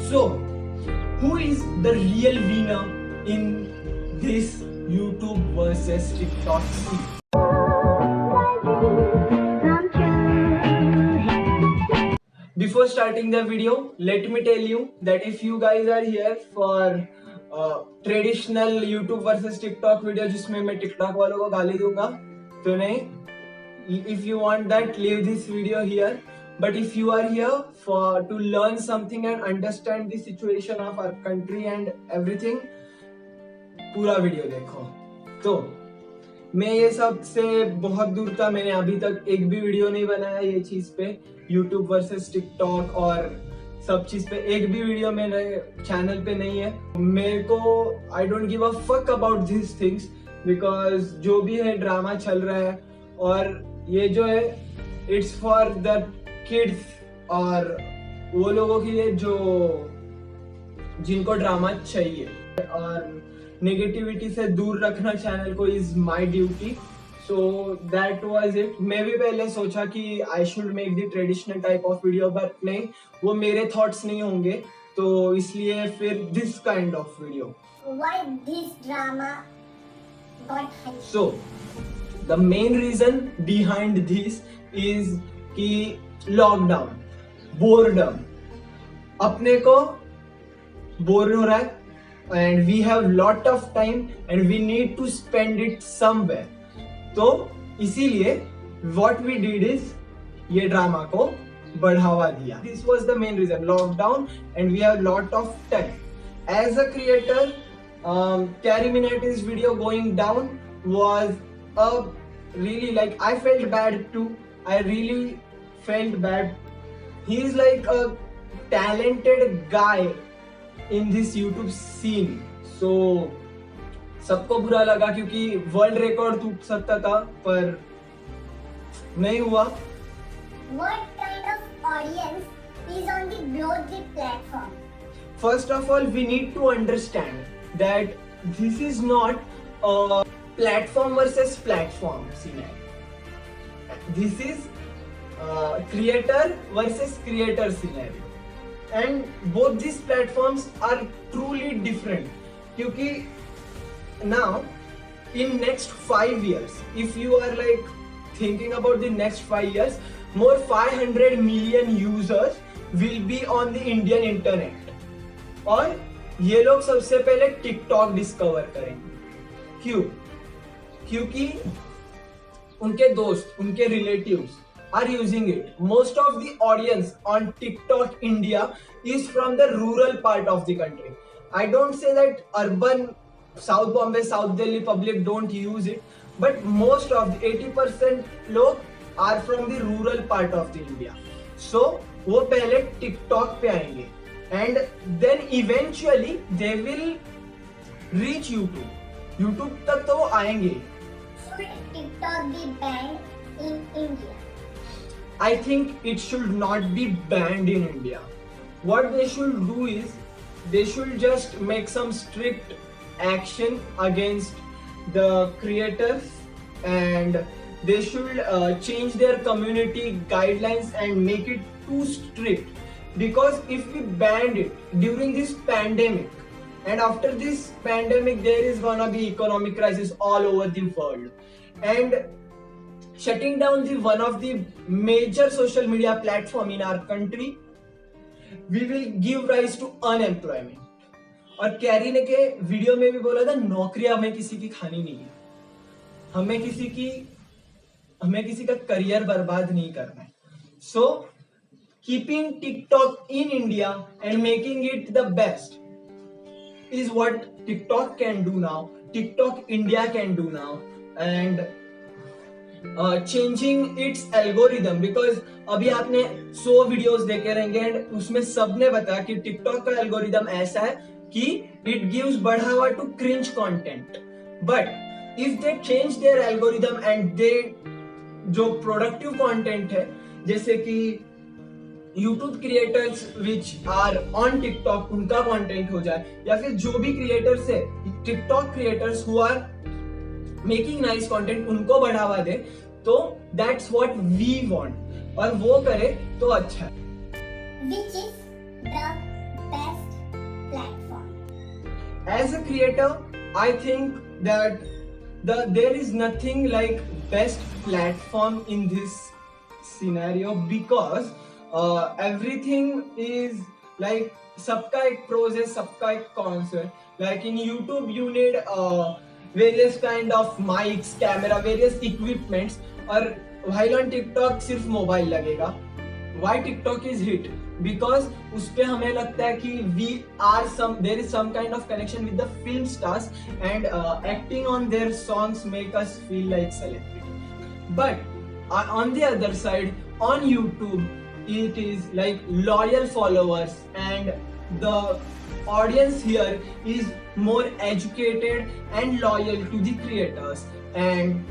So, who is the real winner in this YouTube versus TikTok scene? Before starting the video, let me tell you that if you guys are here for traditional YouTube versus TikTok video जिसमें मैं TikTok वालों को गाली दूंगा तो नहीं, if you want that leave this video here. But if you are here for to learn something and understand the situation of our country and everything, पूरा video देखो. तो मैं ये सब से बहुत दूर था, मैंने अभी तक एक भी वीडियो नहीं बनाया ये चीज पे, यूट्यूब वर्सेस टिकटॉक और सब चीज पे एक भी वीडियो मेरे चैनल पे नहीं है. मेरे को I don't give a fuck about this things because जो भी है ड्रामा चल रहा है और ये जो है इट्स फॉर द किड्स और वो लोगों के लिए जो जिनको ड्रामा चाहिए, और नेगेटिविटी से दूर रखना चैनल को is my duty. So that was it. मैं भी पहले सोचा कि I should make the traditional type of video, but नहीं, वो मेरे थॉट्स नहीं होंगे, तो इसलिए फिर this kind of video. Why this drama got hype? So the main reason behind this is कि लॉकडाउन, बोर्डम, अपने को बोर हो रहा है and we have lot of time and we need to spend it somewhere. तो इसीलिए what we did is ये drama को बढ़ावा दिया. This was the main reason, lockdown and we have lot of time. As a creator, Carry Minati's video going down was a really, like, I felt bad too. I really felt bad. He is like a talented guy in this YouTube scene. So सबको बुरा लगा क्योंकि world record टूट सकता था पर नहीं हुआ. What kind of audience is on the Bloodly platform? First of all, we need to understand that this is not a platform versus platform scenario. This is creator versus creator scenario. And both these platforms are truly different. क्योंकि now in next 5 years, if you are like thinking about the next 5 years, more 500 million users will be on the Indian internet. और ये लोग सबसे पहले TikTok discover करेंगे. क्यों? क्योंकि उनके दोस्त, उनके relatives are using it. Most of the audience on TikTok India is from the rural part of the country. I don't say that urban South Bombay, South Delhi public don't use it, but most of the 80% लोग are from the rural part of the India. So वो पहले TikTok पे आएंगे and then eventually they will reach YouTube. YouTube तक तो वो आएंगे. Should TikTok be banned in India? I think it should not be banned in India. What they should do is they should just make some strict action against the creators and they should change their community guidelines and make it too strict. Because if we banned it during this pandemic and after this pandemic there is gonna be economic crisis all over the world and shutting down the one of the major social media platform in our country, we will give rise to unemployment. और carry ने के video में भी बोला था नौकरियां हमें किसी की खानी नहीं है, हमें किसी का करियर बर्बाद नहीं करना है. So keeping TikTok in India and making it the best is what TikTok can do now, TikTok India can do now, and changing its algorithm. Because अभी आपने 100 वीडियोस देखे रहेंगे एंड उसमें सबने बताया कि TikTok का एल्गोरिदम ऐसा है कि it gives बढ़ावा to cringe content. But if they change their algorithm and they जो productive content है, जैसे कि YouTube creators which are on TikTok उनका कंटेंट हो जाए, या फिर जो भी क्रिएटर्स है TikTok creators who are making nice content उनको बढ़ावा दे, तो दैट्स व्हाट वी वांट और वो करे तो अच्छा है. Which is the best as a creator, I think that there is nothing like best platform in this scenario, because everything is like सबका एक pros है, सबका एक cons है. Like in YouTube you need various kind of mics, camera, various equipments, और while on TikTok सिर्फ mobile लगेगा. Why TikTok is hit? Because उस पे हमें लगता है कि there is some kind of connection with the film stars, and acting on their songs make us feel like celebrity. But on the other side, on YouTube, it is like loyal followers, and the audience here is more educated and loyal to the creators. And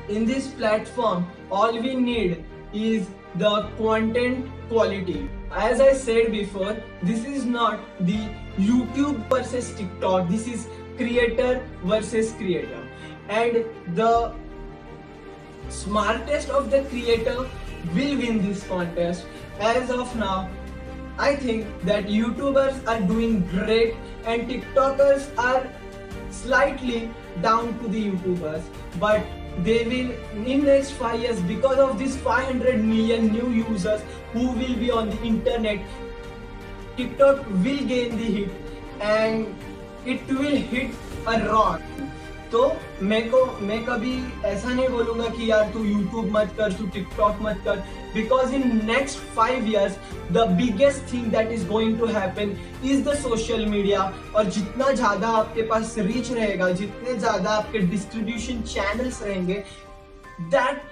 in this platform, all we need is the content quality. As I said before, this is not the YouTube versus TikTok, this is creator versus creator, and the smartest of the creator will win this contest. As of now, I think that YouTubers are doing great and TikTokers are slightly down to the YouTubers, but they will in next 5 years, because of these 500 million new users who will be on the internet, TikTok will gain the hit and it will hit a rock. तो मैं कभी ऐसा नहीं बोलूंगा कि यार तू YouTube मत कर, तू TikTok मत कर, because in next 5 years the biggest thing that is going to happen is the social media. और जितना ज्यादा आपके पास reach रहेगा, जितने ज्यादा आपके distribution channels रहेंगे, that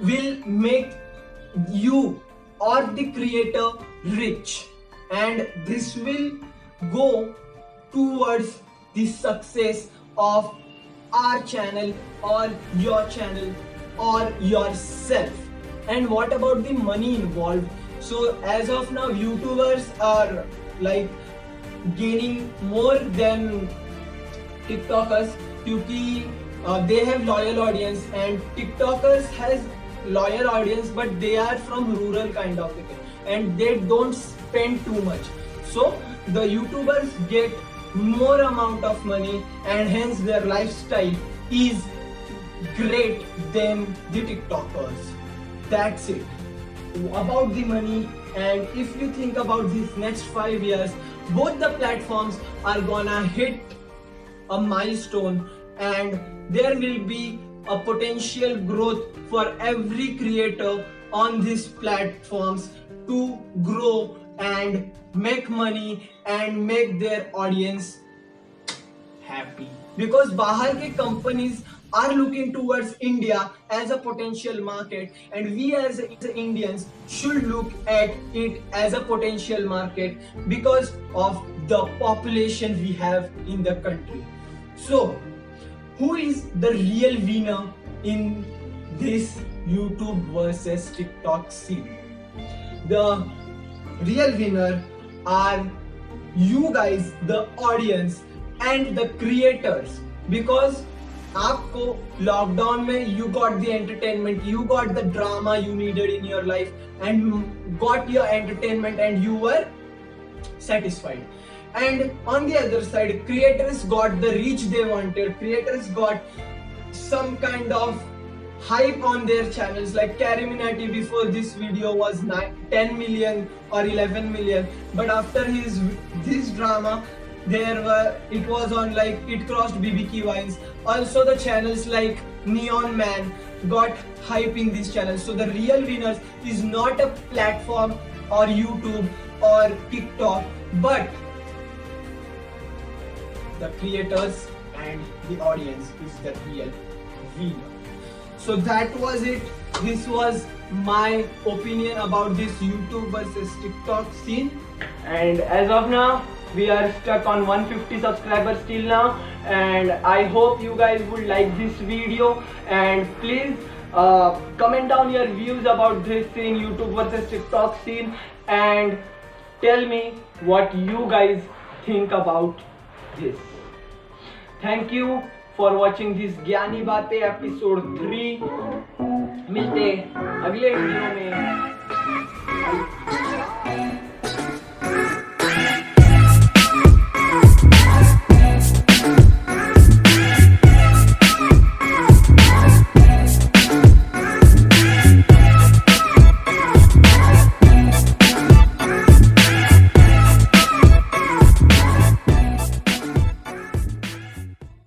will make you or the creator rich, and this will go towards the success of our channel or your channel or yourself. And what about the money involved? So as of now, YouTubers are like gaining more than TikTokers, क्योंकि they have loyal audience, and TikTokers has loyal audience, but they are from rural kind of thing and they don't spend too much. So the YouTubers get more amount of money, and hence their lifestyle is great than the TikTokers. That's it about the money. And if you think about these next 5 years, both the platforms are gonna hit a milestone, and there will be a potential growth for every creator on these platforms to grow and make money and make their audience happy. Because बाहर के companies are looking towards India as a potential market, and we as Indians should look at it as a potential market because of the population we have in the country. So, who is the real winner in this YouTube versus TikTok scene? The real winner are you guys, the audience and the creators, because आपको lockdown में you got the entertainment, you got the drama you needed in your life, and got your entertainment and you were satisfied. And on the other side, creators got the reach they wanted, creators got some kind of hype on their channels. Like Carry Minati before this video was 10 million or 11 million, but after this drama it was on like it crossed BBQ Wines. Also the channels like Neon Man got hype in these channels. So the real winners is not a platform or YouTube or TikTok, but the creators and the audience is the real winner. So that was it. This was my opinion about this YouTube versus TikTok scene. And as of now, we are stuck on 150 subscribers till now, and I hope you guys would like this video, and please comment down your views about this scene, YouTube versus TikTok scene, and tell me what you guys think about this. Thank you for watching this ज्ञानी बातें episode 3. मिलते अगले video में.